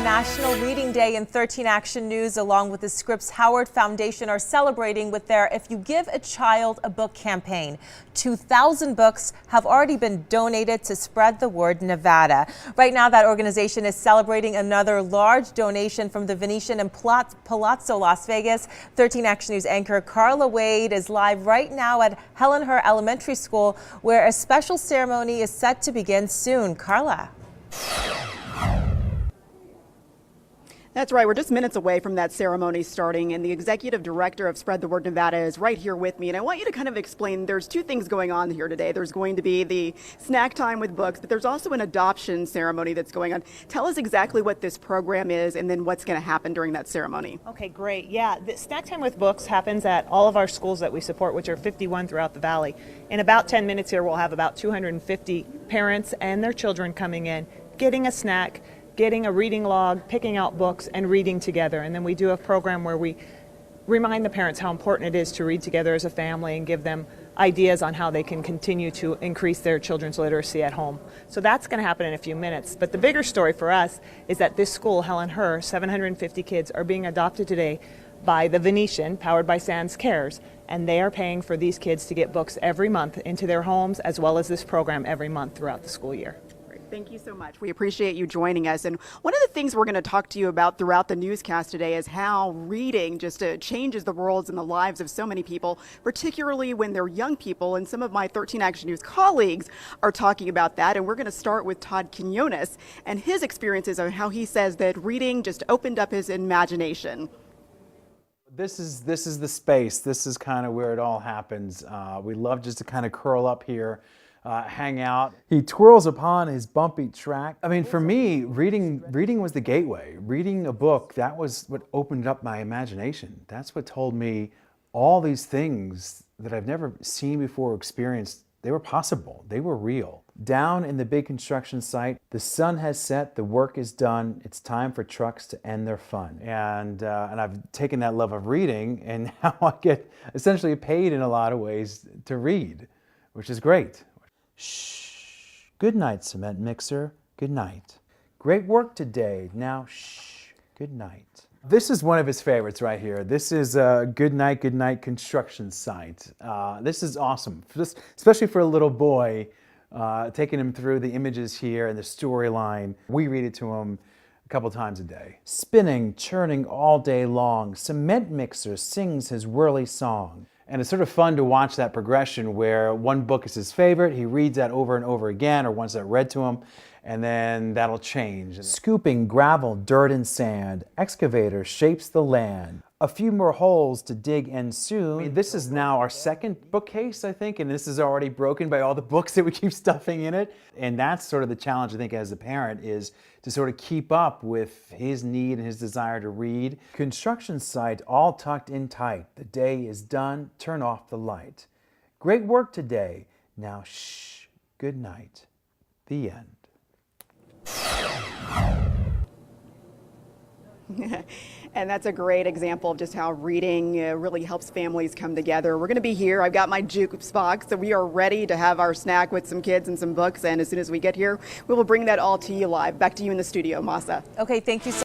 National Reading Day, and 13 Action News along with the Scripps Howard Foundation are celebrating with their If You Give a Child a Book campaign. 2,000 books have already been donated to spread the word Nevada. Right now, that organization is celebrating another large donation from the Venetian and Palazzo Las Vegas. 13 Action News anchor Carla Wade is live right now at Helen Her Elementary School, where a special ceremony is set to begin soon. Carla. That's right. We're just minutes away from that ceremony starting, and the executive director of Spread the Word Nevada is right here with me. And I want you to kind of explain, there's two things going on here today. There's going to be the snack time with books, but there's also an adoption ceremony that's going on. Tell us exactly what this program is and then what's going to happen during that ceremony. Okay, great. Yeah, the snack time with books happens at all of our schools that we support, which are 51 throughout the valley. In about 10 minutes here, we'll have about 250 parents and their children coming in, getting a snack, getting a reading log, picking out books, and reading together. And then we do a program where we remind the parents how important it is to read together as a family and give them ideas on how they can continue to increase their children's literacy at home. So that's going to happen in a few minutes. But the bigger story for us is that this school, Helen Her, 750 kids are being adopted today by the Venetian, powered by Sands Cares, and they are paying for these kids to get books every month into their homes, as well as this program every month throughout the school year. Thank you so much. We appreciate you joining us. And one of the things we're going to talk to you about throughout the newscast today is how reading just changes the worlds and the lives of so many people, particularly when they're young people. And some of my 13 Action News colleagues are talking about that. And we're going to start with Todd Quinones and his experiences on how he says that reading just opened up his imagination. This is the space. This is kind of where it all happens. We love just to kind of curl up here. Hang out. He twirls upon his bumpy track. I mean, for me, reading was the gateway. Reading a book, that was what opened up my imagination. That's what told me all these things that I've never seen before or experienced. They were possible. They were real. Down in the big construction site, the sun has set, the work is done. It's time for trucks to end their fun. And I've taken that love of reading, and now I get essentially paid in a lot of ways to read, which is great. Shh. Good night, cement mixer. Good night. Great work today. Now, shh. Good night. This is one of his favorites right here. This is a good night construction site. This is awesome, especially for a little boy, taking him through the images here and the storyline. We read it to him a couple times a day. Spinning, churning all day long, cement mixer sings his whirly song. And it's sort of fun to watch that progression where one book is his favorite, he reads that over and over again, or wants that read to him, and then that'll change. Scooping gravel, dirt, and sand, excavator shapes the land. A few more holes to dig and soon. I mean, this is now our second bookcase, I think, and this is already broken by all the books that we keep stuffing in it. And that's sort of the challenge, I think, as a parent, is to sort of keep up with his need and his desire to read. Construction site all tucked in tight. The day is done, turn off the light. Great work today. Now, shh, good night. The end. And that's a great example of just how reading really helps families come together. We're going to be here. I've got my jukebox box, so we are ready to have our snack with some kids and some books. And as soon as we get here, we will bring that all to you live. Back to you in the studio, Masa. Okay, thank you so